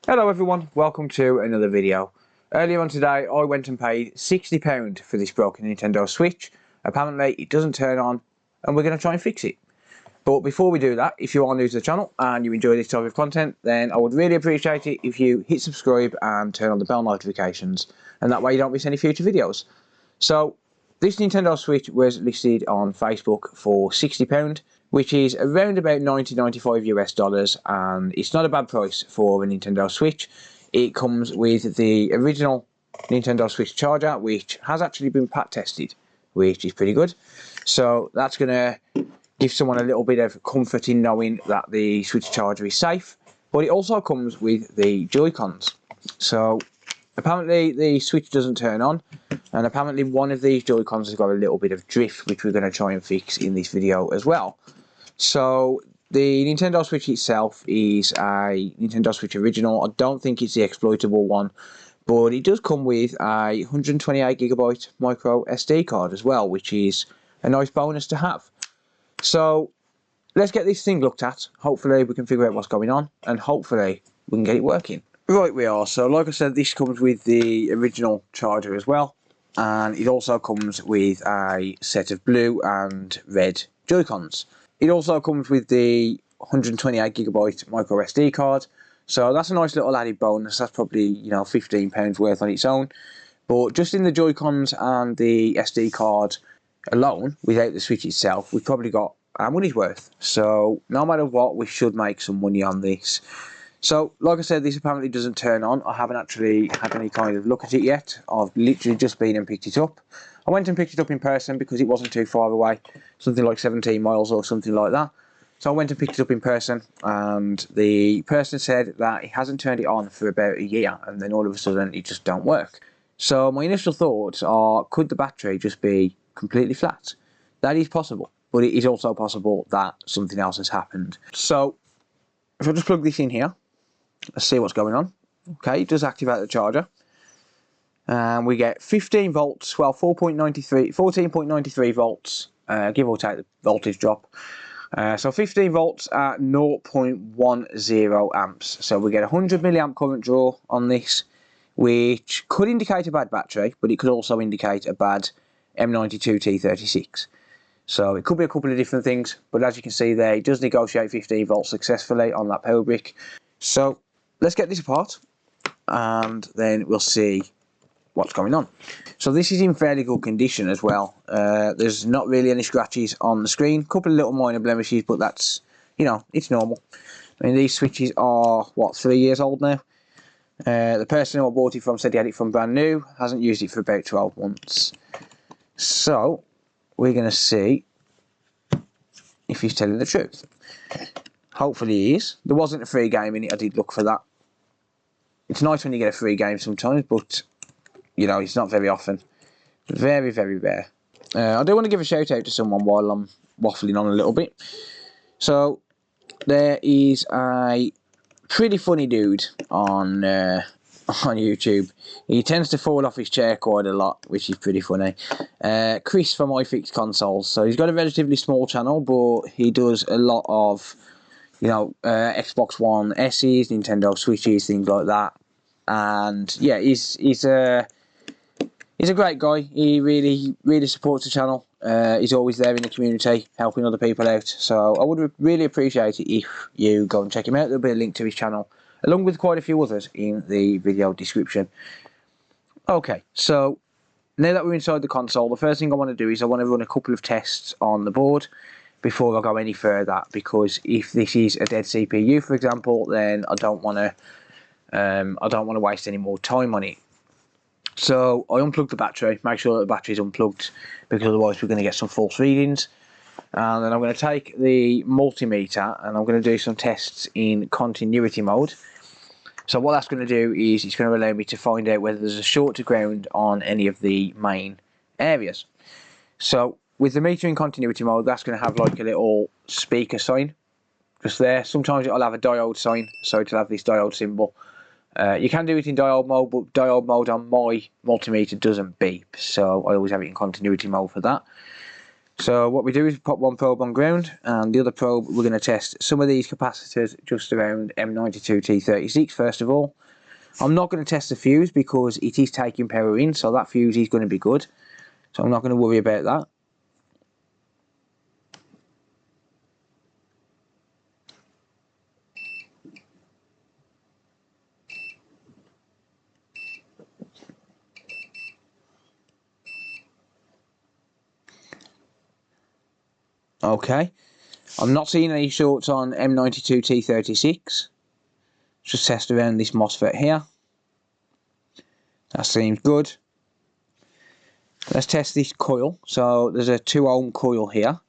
Hello everyone, welcome to another video. Earlier on today I went and paid £60 for this broken Nintendo Switch. Apparently it doesn't turn on and we're going to try and fix it. But before we do that, if you are new to the channel and you enjoy this type of content, then I would really appreciate it if you hit subscribe and turn on the bell notifications, and that way you don't miss any future videos. So this Nintendo Switch was listed on Facebook for £60, which is around about 95 US dollars, and it's not a bad price for a Nintendo Switch. It comes with the original Nintendo Switch charger, which has actually been pack tested, which is pretty good. So that's going to give someone a little bit of comfort in knowing that the Switch charger is safe. But it also comes with the Joy-Cons. So apparently the Switch doesn't turn on, and apparently one of these Joy-Cons has got a little bit of drift, which we're going to try and fix in this video as well. So the Nintendo Switch itself is a Nintendo Switch original. I don't think it's the exploitable one, but it does come with a 128GB micro SD card as well, which is a nice bonus to have. So let's get this thing looked at. Hopefully we can figure out what's going on, and hopefully we can get it working. Right, we are. So like I said, this comes with the original charger as well, and it also comes with a set of blue and red Joy-Cons. It also comes with the 128GB micro SD card, so that's a nice little added bonus. That's probably, £15 worth on its own. But just in the Joy-Cons and the SD card alone, without the Switch itself, we've probably got our money's worth. So no matter what, we should make some money on this. So like I said, this apparently doesn't turn on. I haven't actually had any kind of look at it yet. I've literally just been and picked it up. I went and picked it up in person because it wasn't too far away, something like 17 miles or something like that. So I went and picked it up in person, and the person said that he hasn't turned it on for about a year, and then all of a sudden it just don't work. So my initial thoughts are, could the battery just be completely flat? That is possible, but it is also possible that something else has happened. So if I just plug this in here, let's see what's going on. Okay, it does activate the charger. And we get 15 volts, well 14.93 volts, give or take the voltage drop. So 15 volts at 0.10 amps. So we get 100 milliamp current draw on this, which could indicate a bad battery, but it could also indicate a bad M92T36. So it could be a couple of different things, but as you can see there, it does negotiate 15 volts successfully on that power brick. So let's get this apart, and then we'll see what's going on. So this is in fairly good condition as well. There's not really any scratches on the screen, a couple of little minor blemishes, but that's, it's normal. I mean, these switches are, what, 3 years old now? The person who I bought it from said he had it from brand new, hasn't used it for about 12 months. So we're going to see if he's telling the truth. Hopefully he is. There wasn't a free game in it, I did look for that. It's nice when you get a free game sometimes, but it's not very often. Very, very rare. I do want to give a shout out to someone while I'm waffling on a little bit. So there is a pretty funny dude on YouTube. He tends to fall off his chair quite a lot, which is pretty funny. Chris from iFix Consoles. So he's got a relatively small channel, but he does a lot of, Xbox One S's, Nintendo Switches, things like that. And yeah, he's a great guy. He really supports the channel. He's always there in the community, helping other people out. So I would really appreciate it if you go and check him out. There'll be a link to his channel, along with quite a few others, in the video description. Okay, so now that we're inside the console, the first thing I want to do is I want to run a couple of tests on the board before I go any further, because if this is a dead CPU, for example, then I don't want to waste any more time on it. So I unplug the battery, make sure that the battery is unplugged, because otherwise we're going to get some false readings. And then I'm going to take the multimeter and I'm going to do some tests in continuity mode. So what that's going to do is it's going to allow me to find out whether there's a short to ground on any of the main areas. So with the meter in continuity mode, that's going to have like a little speaker sign just there. Sometimes it'll have a diode sign, so it'll have this diode symbol. You can do it in diode mode, but diode mode on my multimeter doesn't beep, so I always have it in continuity mode for that. So what we do is pop one probe on ground, and the other probe we're going to test some of these capacitors just around M92T36 first of all. I'm not going to test the fuse because it is taking power in, so that fuse is going to be good. So I'm not going to worry about that. Okay, I'm not seeing any shorts on M92T36. Just test around this MOSFET here. That seems good. Let's test this coil. So there's a 2 ohm coil here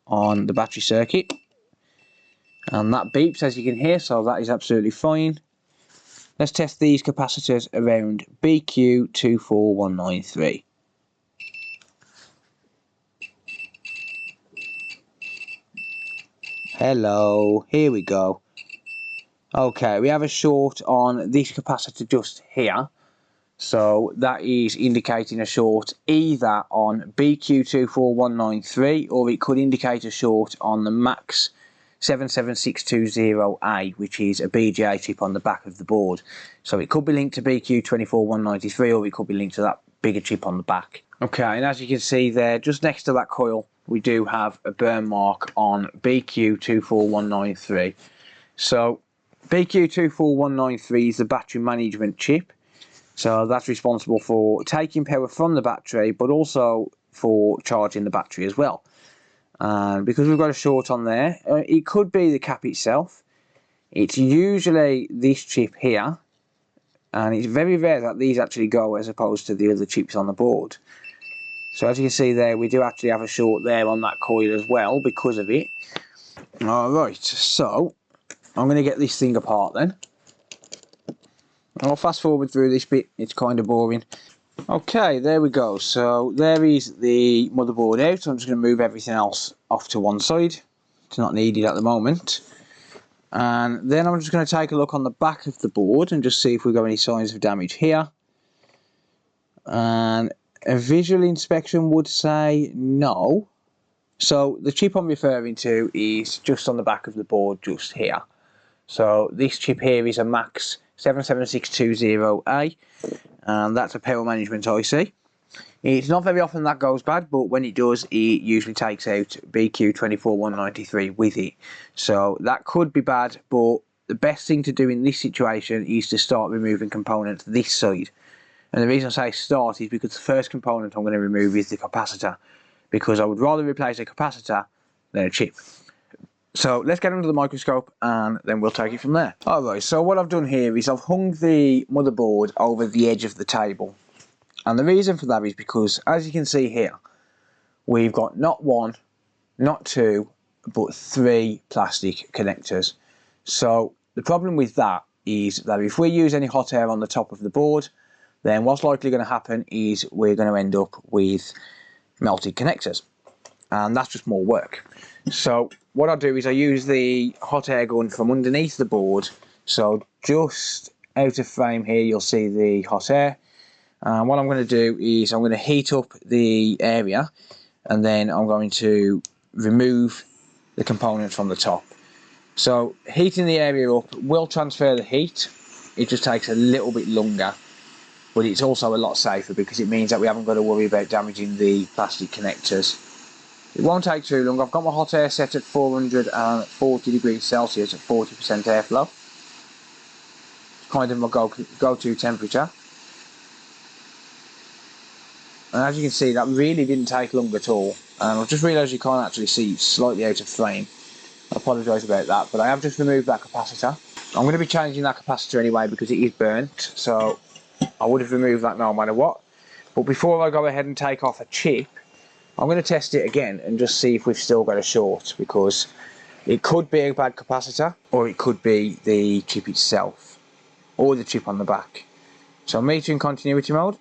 on the battery circuit, and that beeps as you can hear, so that is absolutely fine. Let's test these capacitors around BQ24193. Hello, here we go. Okay, we have a short on this capacitor just here. So that is indicating a short either on BQ24193, or it could indicate a short on the MAX 77620A, which is a BGA chip on the back of the board. So it could be linked to BQ24193, or it could be linked to that bigger chip on the back. Okay, and as you can see there, just next to that coil, we do have a burn mark on BQ24193. So BQ24193 is the battery management chip. So that's responsible for taking power from the battery, but also for charging the battery as well. And because we've got a short on there, it could be the cap itself. It's usually this chip here, and it's very rare that these actually go as opposed to the other chips on the board. So as you can see there, we do actually have a short there on that coil as well because of it. Alright, so I'm going to get this thing apart then. I'll fast forward through this bit, it's kind of boring. Okay, there we go. So there is the motherboard out. I'm just going to move everything else off to one side. It's not needed at the moment. And then I'm just going to take a look on the back of the board and just see if we've got any signs of damage here. And a visual inspection would say no. So the chip I'm referring to is just on the back of the board just here. So this chip here is a MAX 77620A, and that's a power management IC. It's not very often that goes bad, but when it does, it usually takes out BQ24193 with it. So that could be bad, but the best thing to do in this situation is to start removing components this side. And the reason I say start is because the first component I'm going to remove is the capacitor, because I would rather replace a capacitor than a chip. So let's get under the microscope and then we'll take it from there. Alright, so what I've done here is I've hung the motherboard over the edge of the table. And the reason for that is because, as you can see here, we've got not one, not two, but 3 plastic connectors. So the problem with that is that if we use any hot air on the top of the board, then what's likely going to happen is we're going to end up with melted connectors. And that's just more work. So what I do is I use the hot air gun from underneath the board. So just out of frame here, you'll see the hot air. And what I'm going to do is I'm going to heat up the area, and then I'm going to remove the components from the top. So heating the area up will transfer the heat. It just takes a little bit longer, but it's also a lot safer because it means that we haven't got to worry about damaging the plastic connectors. It won't take too long. I've got my hot air set at 440 degrees Celsius at 40% airflow. It's kind of my go-to temperature. And as you can see, that really didn't take long at all. And I've just realised you can't actually see, it's slightly out of frame. I apologise about that, but I have just removed that capacitor. I'm going to be changing that capacitor anyway because it is burnt, so I would have removed that no matter what. But before I go ahead and take off a chip, I'm going to test it again and just see if we've still got a short, because it could be a bad capacitor, or it could be the chip itself, or the chip on the back. So I'm metering continuity mode.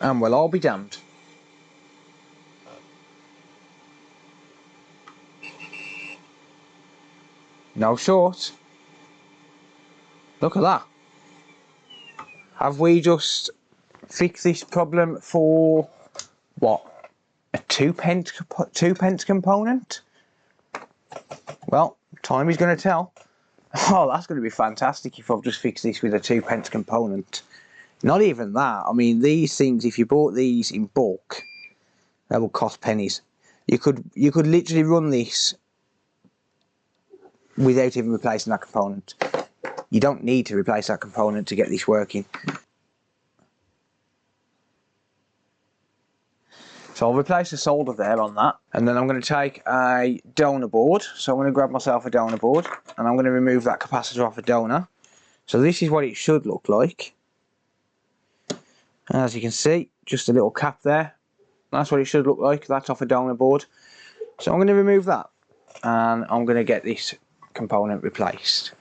And well, I'll be damned. No short. Look at that. Have we just fix this problem for what? A 2 pence component? Well, time is going to tell. Oh, that's going to be fantastic if I've just fixed this with a 2 pence component. Not even that. I mean, these things, if you bought these in bulk, they will cost pennies. You could literally run this without even replacing that component. You don't need to replace that component to get this working. So I'll replace the solder there on that, and then I'm going to take a donor board. So I'm going to grab myself a donor board, and I'm going to remove that capacitor off a donor. So this is what it should look like. As you can see, just a little cap there. That's what it should look like. That's off a donor board. So I'm going to remove that, and I'm going to get this component replaced.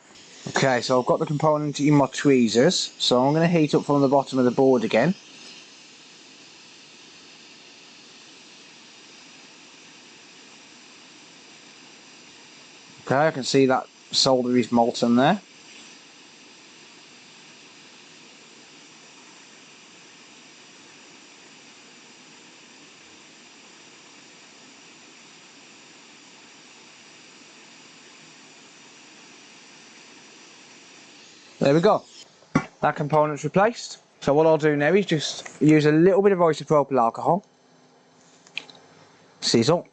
Okay, so I've got the component in my tweezers. So I'm going to heat up from the bottom of the board again. Okay, I can see that solder is molten there. There we go. That component's replaced. So what I'll do now is just use a little bit of isopropyl alcohol, sizzle,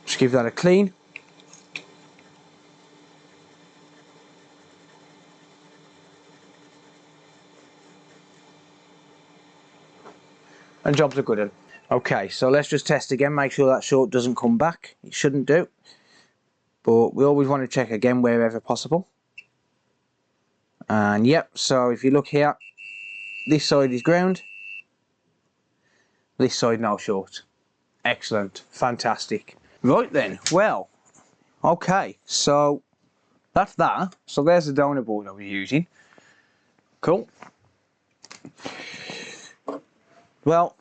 just give that a clean. And jobs are good. Okay, so let's just test again, make sure that short doesn't come back. It shouldn't do, but we always want to check again wherever possible. And yep, so if you look here, this side is ground, this side no short. Excellent, fantastic. Right then, well, okay, so that's that. So there's the donor board I was using. Cool. Well,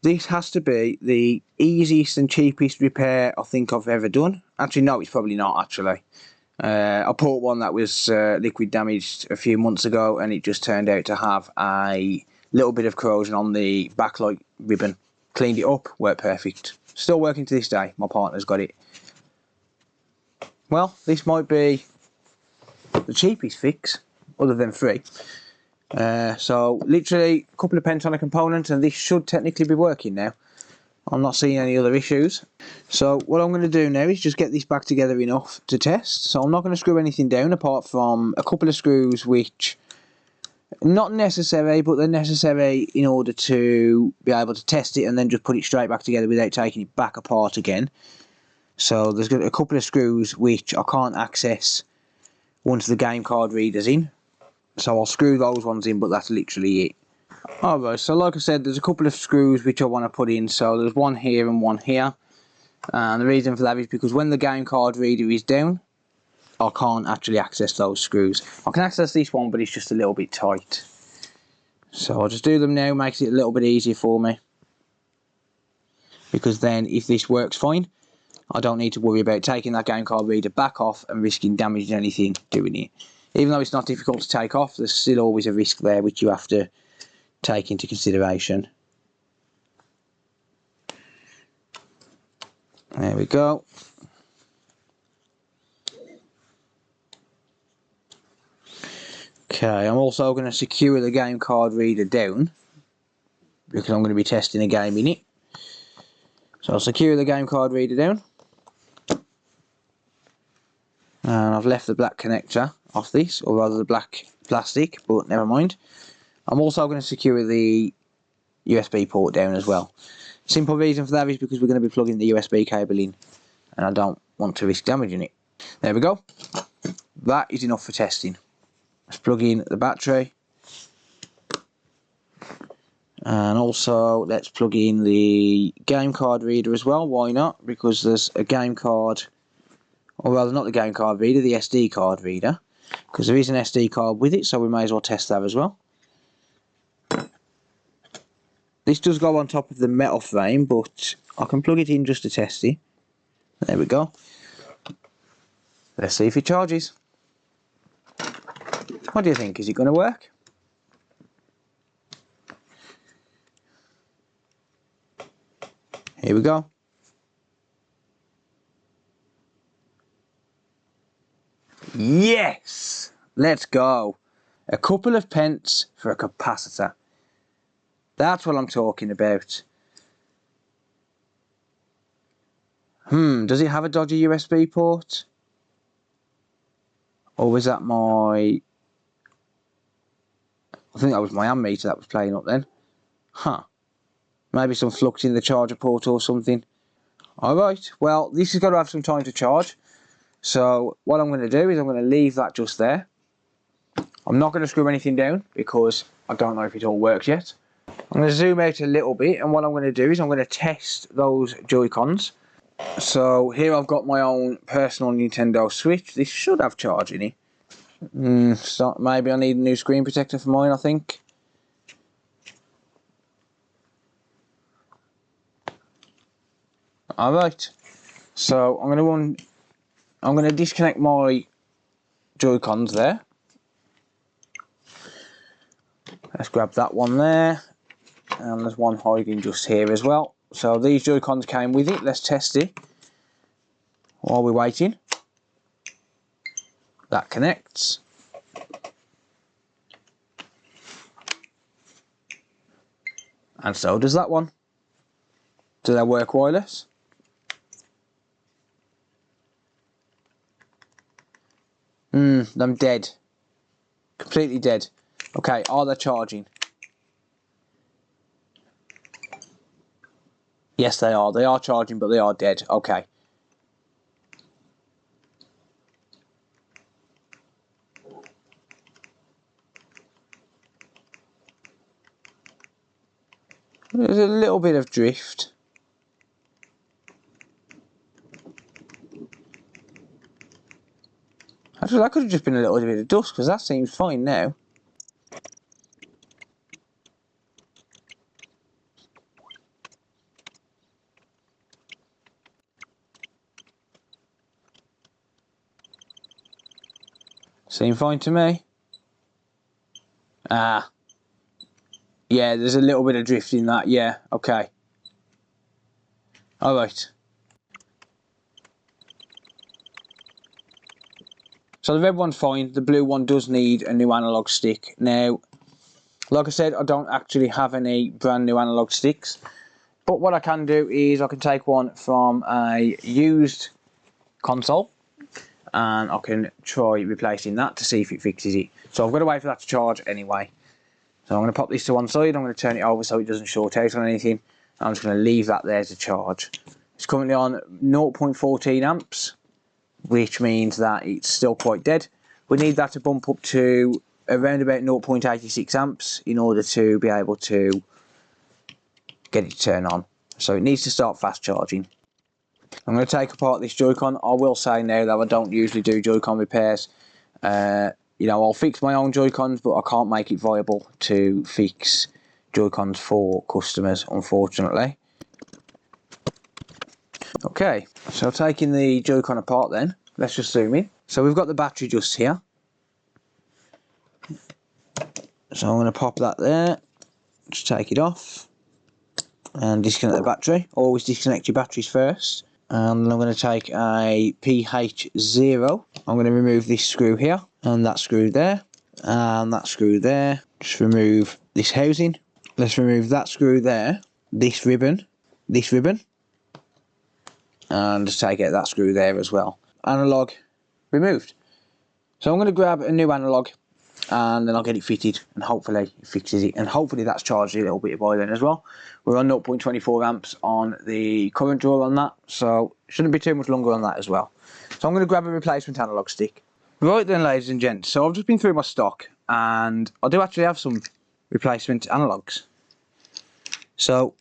this has to be the easiest and cheapest repair I think I've ever done. Actually, no, it's probably not, actually. I bought one that was liquid damaged a few months ago, and it just turned out to have a little bit of corrosion on the backlight ribbon. Cleaned it up, worked perfect. Still working to this day, my partner's got it. Well, this might be the cheapest fix, other than free. So literally a couple of pence on a component, and this should technically be working now. I'm not seeing any other issues. So what I'm going to do now is just get this back together enough to test. So I'm not going to screw anything down apart from a couple of screws which not necessary, but they're necessary in order to be able to test it and then just put it straight back together without taking it back apart again. So there's a couple of screws which I can't access once the game card reader's in. So I'll screw those ones in, but that's literally it. Alright, so like I said, there's a couple of screws which I want to put in. So there's one here and one here. And the reason for that is because when the game card reader is down, I can't actually access those screws. I can access this one, but it's just a little bit tight. So I'll just do them now, makes it a little bit easier for me. Because then if this works fine, I don't need to worry about taking that game card reader back off and risking damaging anything doing it. Even though it's not difficult to take off, there's still always a risk there which you have to take into consideration. There we go. Okay, I'm also going to secure the game card reader down because I'm going to be testing a game in it. So I'll secure the game card reader down. And I've left the black connector off this, or rather the black plastic, but never mind. I'm also going to secure the USB port down as well. Simple reason for that is because we're going to be plugging the USB cable in, and I don't want to risk damaging it. There we go. That is enough for testing. Let's plug in the battery. And also let's plug in the game card reader as well. Why not? Because there's a game card, or rather not the game card reader, the SD card reader. Because there is an SD card with it, so we may as well test that as well. This does go on top of the metal frame, but I can plug it in just to test it. There we go. Let's see if it charges. What do you think? Is it going to work? Here we go. Yes! Let's go. A couple of pence for a capacitor. That's what I'm talking about. Does it have a dodgy USB port? Or was that my... I think that was my ammeter that was playing up then. Huh. Maybe some flux in the charger port or something. Alright, well, this has got to have some time to charge. So what I'm going to do is I'm going to leave that just there. I'm not going to screw anything down because I don't know if it all works yet. I'm going to zoom out a little bit, and what I'm going to do is I'm going to test those Joy-Cons. So here I've got my own personal Nintendo Switch. This should have charge in it. So maybe I need a new screen protector for mine, I think. Alright, so I'm going to disconnect my Joy-Cons there. Let's grab that one there, and there's one hiding just here as well. So these Joy-Cons came with it. Let's test it while we're waiting. That connects. And so does that one. Do they work wireless? I'm dead. Completely dead. Okay, are they charging? Yes, they are. They are charging, but they are dead. Okay. There's a little bit of drift. Actually, that could have just been a little bit of dust, because that seems fine now. Seems fine to me. Ah. Yeah, there's a little bit of drift in that, yeah, okay. Alright. So the red one's fine, the blue one does need a new analog stick. Now, like I said, I don't actually have any brand new analog sticks. But what I can do is I can take one from a used console, and I can try replacing that to see if it fixes it. So I've got to wait for that to charge anyway. So I'm going to pop this to one side, I'm going to turn it over so it doesn't short out on anything. I'm just going to leave that there to charge. It's currently on 0.14 amps, which means that it's still quite dead. We need that to bump up to around about 0.86 amps in order to be able to get it to turn on. So it needs to start fast charging. I'm going to take apart this Joy-Con. I will say now that I don't usually do Joy-Con repairs. You know, I'll fix my own Joy-Cons, but I can't make it viable to fix Joy-Cons for customers, unfortunately. Okay, so taking the Joy-Con apart then, let's just zoom in. So we've got the battery just here. So I'm going to pop that there, just take it off, and disconnect the battery. Always disconnect your batteries first. And then I'm going to take a PH0. I'm going to remove this screw here, and that screw there, and that screw there. Just remove this housing. Let's remove that screw there, this ribbon, and just take out that screw there as well. Analog removed. So I'm going to grab a new analog, and then I'll get it fitted, and hopefully it fixes it, and hopefully that's charged a little bit by then as well. We're on 0.24 amps on the current draw on that, so shouldn't be too much longer on that as well. So I'm going to grab a replacement analog stick. Right then, ladies and gents, so I've just been through my stock, and I do actually have some replacement analogs. So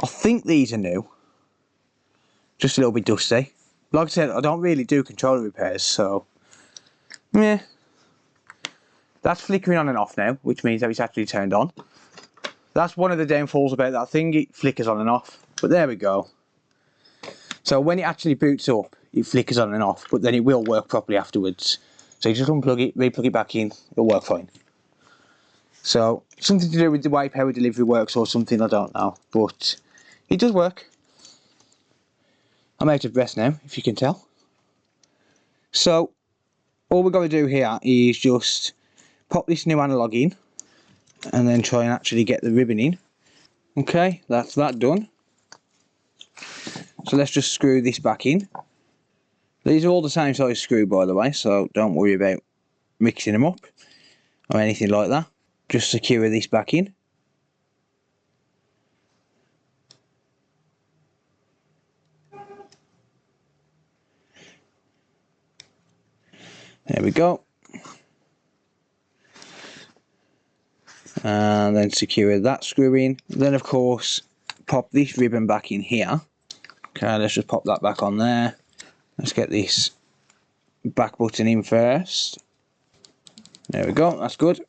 I think these are new, just a little bit dusty. Like I said, I don't really do controller repairs, so yeah. That's flickering on and off now, which means that it's actually turned on. That's one of the downfalls about that thing, it flickers on and off. But there we go. So when it actually boots up, it flickers on and off, but then it will work properly afterwards. So you just unplug it, re-plug it back in, it'll work fine. So, something to do with the way power delivery works or something, I don't know. But it does work. I'm out of breath now, if you can tell. So, all we've got to do here is just pop this new analog in and then try and actually get the ribbon in. Okay, that's that done. So let's just screw this back in. These are all the same size screw, by the way, so don't worry about mixing them up or anything like that. Just secure this back in. There we go. And then secure that screw in. Then of course pop this ribbon back in here. Okay, let's just pop that back on there. Let's get this back button in first. There we go, that's good.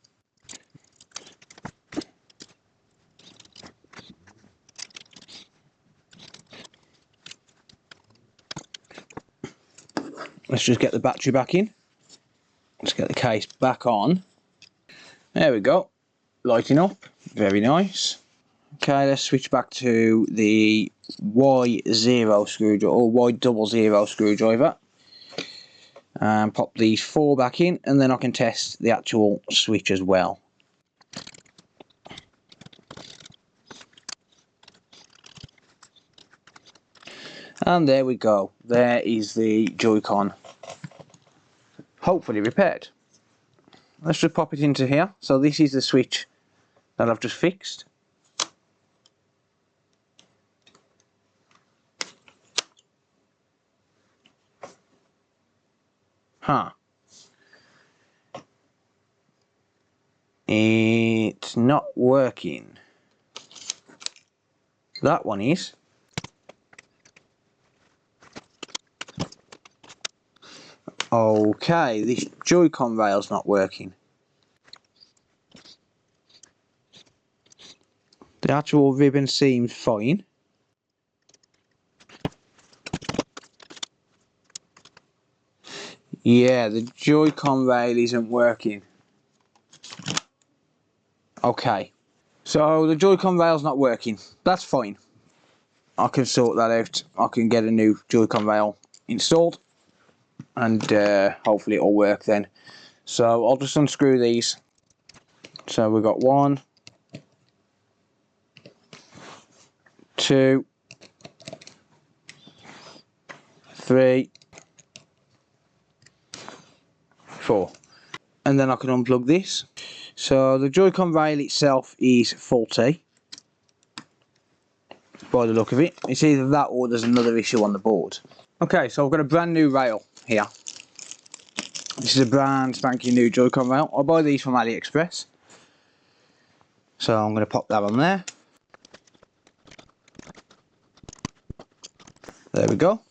Let's just get the battery back in. Let's get the case back on. There we go. Lighting up. Very nice. Okay, let's switch back to the Y0 screwdriver or Y00 screwdriver. And pop these 4 back in, and then I can test the actual switch as well. And there we go. There is the Joy-Con, hopefully repaired. Let's just pop it into here. So this is the switch that I've just fixed. Huh. It's not working. That one is. Okay, this Joy-Con rail's not working. The actual ribbon seems fine. Yeah, the Joy-Con rail isn't working. Okay, so the Joy-Con rail's not working. That's fine. I can sort that out. I can get a new Joy-Con rail installed, and hopefully it'll work then. So I'll just unscrew these. So we've got 1, 2, 3, 4, and then I can unplug this. So the Joy-Con rail itself is faulty by the look of it. It's either that or there's another issue on the board. Okay, so I've got a brand new rail here. This is a brand spanking new Joy-Con rail. I buy these from AliExpress. So I'm going to pop that on there. There we go.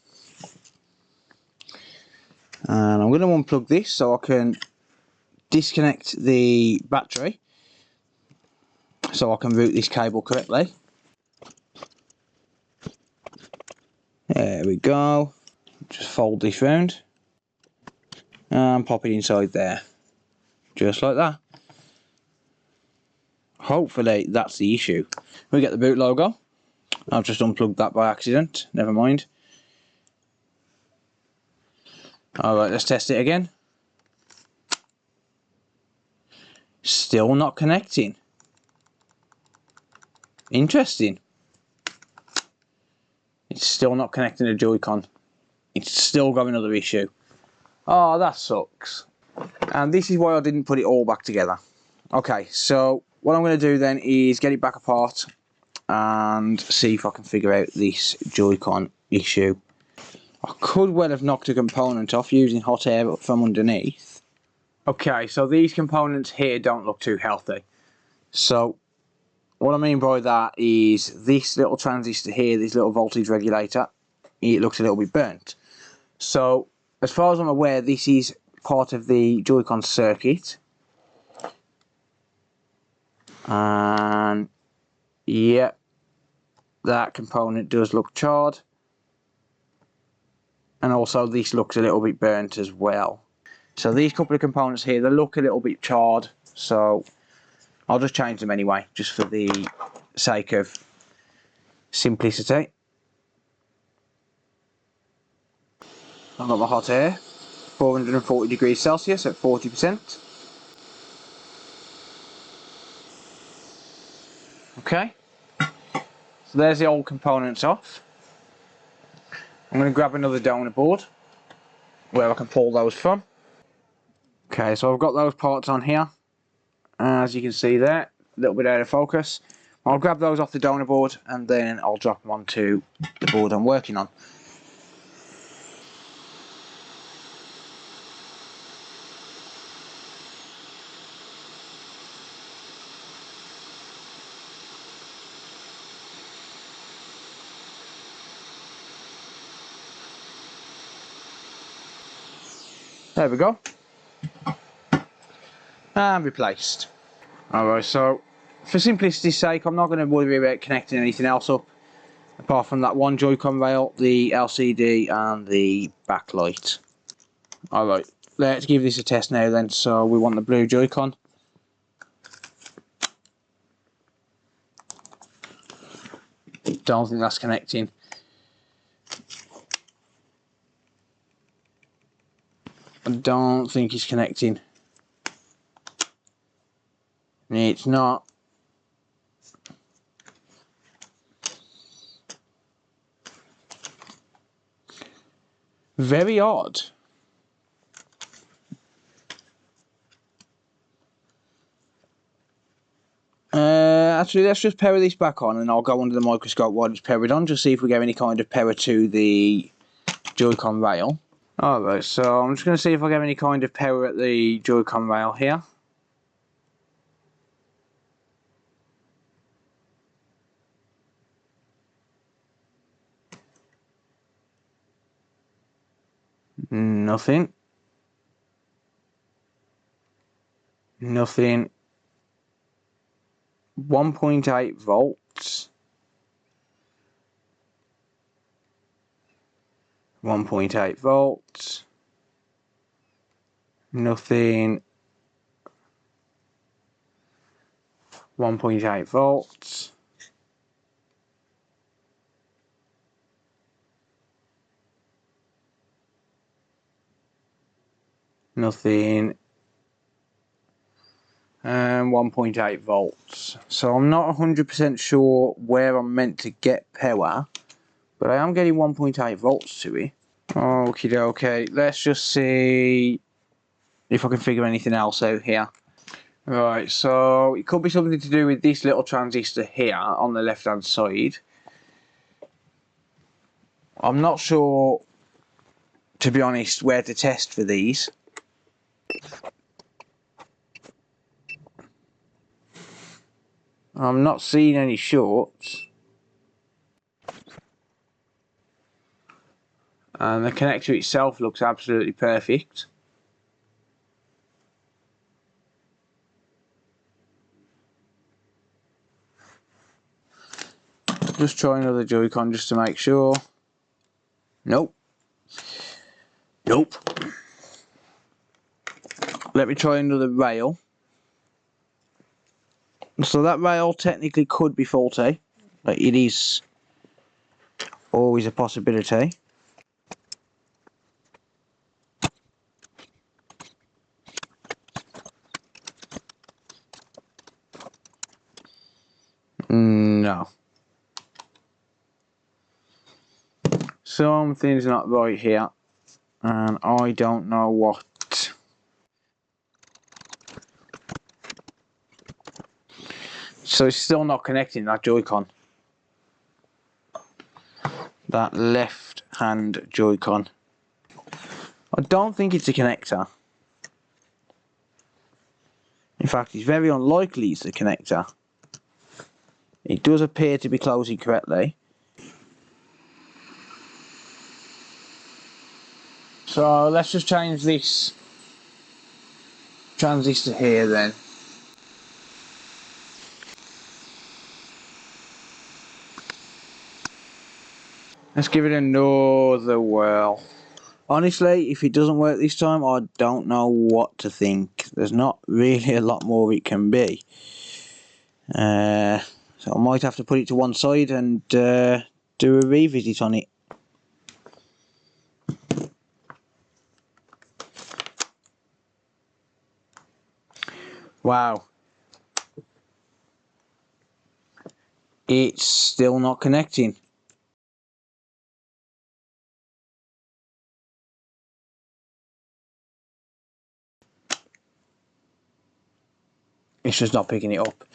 And I'm going to unplug this so I can disconnect the battery so I can route this cable correctly. There we go. Just fold this round and pop it inside there, just like that. Hopefully that's the issue. We get the boot logo. I've just unplugged that by accident, never mind. Alright, let's test it again. Still not connecting. Interesting. It's still not connecting to Joy-Con. It's still got another issue. Oh, that sucks. And this is why I didn't put it all back together. Okay, so what I'm going to do then is get it back apart and see if I can figure out this Joy-Con issue. I could well have knocked a component off using hot air from underneath. Okay, so these components here don't look too healthy. So what I mean by that is this little transistor here, this little voltage regulator, it looks a little bit burnt. So as far as I'm aware, this is part of the Joy-Con circuit. And Yeah, that component does look charred. And also this looks a little bit burnt as well. So these couple of components here, they look a little bit charred. So I'll just change them anyway, just for the sake of simplicity. I've got my hot air, 440 degrees Celsius at 40%. Okay, so there's the old components off. I'm going to grab another donor board where I can pull those from. Okay, so I've got those parts on here. As you can see there, a little bit out of focus. I'll grab those off the donor board and then I'll drop them onto the board I'm working on. There we go. And replaced. Alright, so for simplicity's sake, I'm not going to worry about connecting anything else up apart from that one Joy-Con rail, the LCD and the backlight. Alright, let's give this a test now then. So we want the blue Joy-Con. Don't think that's connecting. I don't think it's connecting. It's not. Very odd. Actually, let's just power this back on and I'll go under the microscope while it's powered on, just see if we get any kind of power to the Joy-Con rail. Alright, so I'm just going to see if I get any kind of power at the Joy-Con rail here. Nothing. Nothing. 1.8 volts. 1.8 volts. Nothing. 1.8 volts. Nothing. And 1.8 volts. So I'm not 100% sure where I'm meant to get power, but I am getting 1.8 volts to it. Okie dokie, let's just see if I can figure anything else out here. Right, so it could be something to do with this little transistor here on the left hand side. I'm not sure, to be honest, where to test for these. I'm not seeing any shorts. And the connector itself looks absolutely perfect. Just try another Joy-Con just to make sure. Nope. Nope. Let me try another rail. So that rail technically could be faulty. Like, it is always a possibility. No. Something's not right here. And I don't know what. So it's still not connecting that Joy-Con. That left hand Joy-Con. I don't think it's a connector. In fact, it's very unlikely it's a connector. It does appear to be closing correctly. So let's just change this transistor here then. Let's give it another whirl. Honestly, if it doesn't work this time, I don't know what to think. There's not really a lot more it can be. So I might have to put it to one side and do a revisit on it. Wow. It's still not connecting. It's just not picking it up.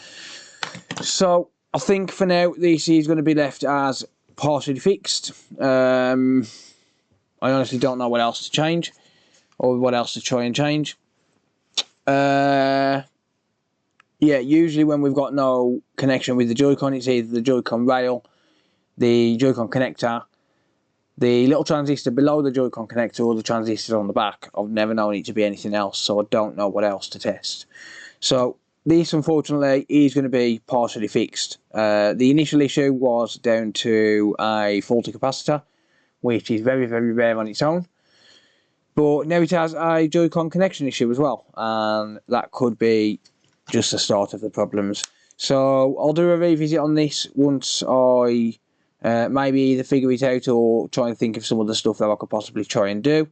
So I think for now this is going to be left as partially fixed. I honestly don't know what else to change or what else to try and change. Yeah, usually when we've got no connection with the Joy-Con, it's either the Joy-Con rail, the Joy-Con connector, the little transistor below the Joy-Con connector, or the transistors on the back. I've never known it to be anything else, so I don't know what else to test. So this, unfortunately, is going to be partially fixed. The initial issue was down to a faulty capacitor, which is very, very rare on its own. But now it has a Joy-Con connection issue as well, and that could be just the start of the problems. So I'll do a revisit on this once I maybe either figure it out or try and think of some other stuff that I could possibly try and do.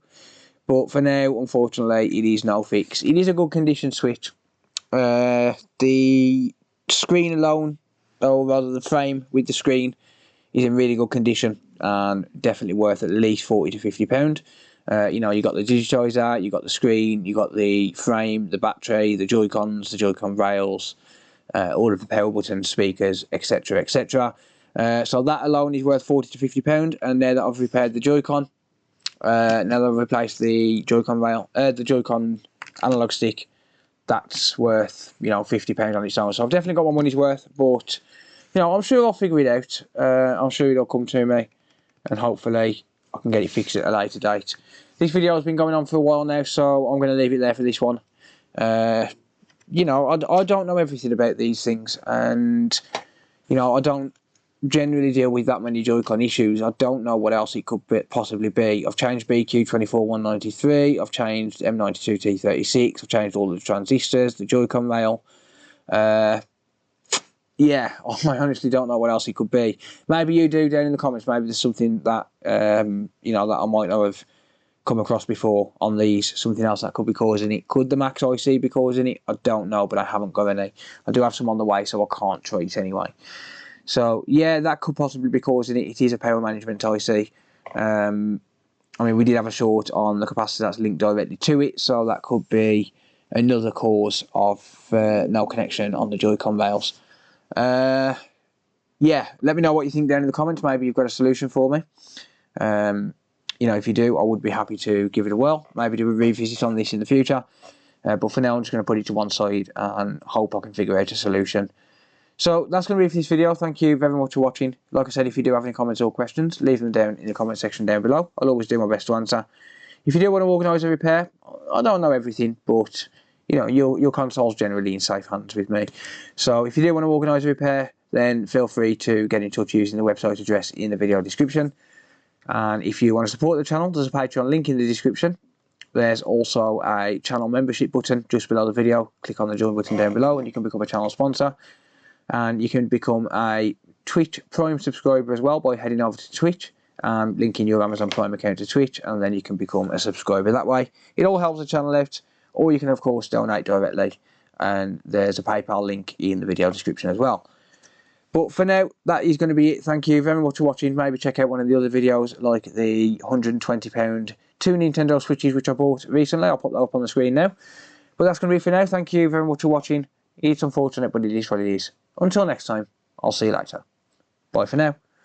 But for now, unfortunately, it is no fix. It is a good condition switch. The screen alone, or rather the frame with the screen, is in really good condition and definitely worth at least £40 to £50. You know, you got the digitizer, you got the screen, you got the frame, the battery, the Joy-Cons, the Joy-Con rails, all of the power buttons, speakers, etc., etc. So that alone is worth £40 to £50. And now that I've repaired the Joy-Con, now that I've replaced the Joy-Con rail, the Joy-Con analog stick, that's worth, you know, £50 on its own. So I've definitely got my money's worth, but you know, I'm sure I'll figure it out. I'm sure it'll come to me, and hopefully I can get it fixed at a later date. This video has been going on for a while now, so I'm going to leave it there for this one. You know, I don't know everything about these things, and you know, I don't generally deal with that many Joy-Con issues. I don't know what else it could possibly be. I've changed BQ24193, I've changed M92T36, I've changed all the transistors, the Joy-Con rail. Yeah, I honestly don't know what else it could be. Maybe you do down in the comments. Maybe there's something that you know, that I might not have come across before on these. Something else that could be causing it. Could the Max IC be causing it? I don't know, but I haven't got any. I do have some on the way, so I can't treat anyway. So yeah, that could possibly be causing it. It is a power management IC. I mean, we did have a short on the capacitor that's linked directly to it, so that could be another cause of no connection on the Joy-Con rails. Yeah, let me know what you think down in the comments. Maybe you've got a solution for me. You know, if you do, I would be happy to give it a whirl. Maybe do a revisit on this in the future. But for now, I'm just going to put it to one side and hope I can figure out a solution. So that's going to be it for this video. Thank you very much for watching. Like I said, if you do have any comments or questions, leave them down in the comment section down below. I'll always do my best to answer. If you do want to organise a repair, I don't know everything, but you know, your console's generally in safe hands with me. So if you do want to organise a repair, then feel free to get in touch using the website address in the video description. And if you want to support the channel, there's a Patreon link in the description. There's also a channel membership button just below the video. Click on the join button down below and you can become a channel sponsor. And you can become a Twitch Prime subscriber as well by heading over to Twitch and linking your Amazon Prime account to Twitch, and then you can become a subscriber that way. It all helps the channel out, or you can of course donate directly, and there's a PayPal link in the video description as well. But for now, that is going to be it. Thank you very much for watching. Maybe check out one of the other videos, like the £120 two Nintendo Switches which I bought recently. I'll put that up on the screen now. But that's going to be it for now. Thank you very much for watching. It's unfortunate, but it is what it is. Until next time, I'll see you later. Bye for now.